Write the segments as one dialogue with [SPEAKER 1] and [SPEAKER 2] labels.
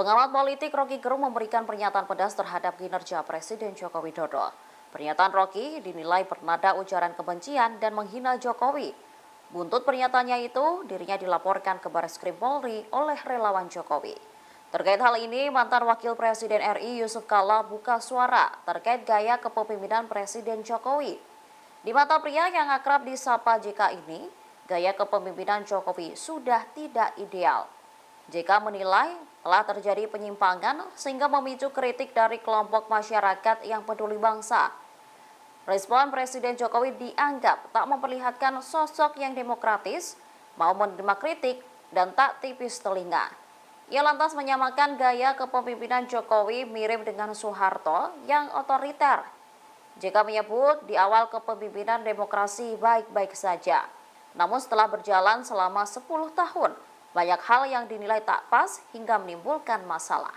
[SPEAKER 1] Pengamat politik Rocky Gerung memberikan pernyataan pedas terhadap kinerja Presiden Joko Widodo. Pernyataan Rocky dinilai bernada ujaran kebencian dan menghina Jokowi. Buntut pernyataannya itu, dirinya dilaporkan ke Barreskrim Polri oleh relawan Jokowi. Terkait hal ini, mantan Wakil Presiden RI Yusuf Kala buka suara terkait gaya kepemimpinan Presiden Jokowi. Di mata pria yang akrab disapa JK ini, gaya kepemimpinan Jokowi sudah tidak ideal. JK menilai telah terjadi penyimpangan sehingga memicu kritik dari kelompok masyarakat yang peduli bangsa. Respon Presiden Jokowi dianggap tak memperlihatkan sosok yang demokratis, mau menerima kritik, dan tak tipis telinga. Ia lantas menyamakan gaya kepemimpinan Jokowi mirip dengan Soeharto yang otoriter. JK menyebut di awal kepemimpinan demokrasi baik-baik saja. Namun setelah berjalan selama 10 tahun, banyak hal yang dinilai tak pas hingga menimbulkan masalah.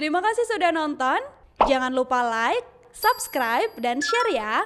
[SPEAKER 2] Terima kasih sudah nonton. Jangan lupa like, subscribe, dan share ya.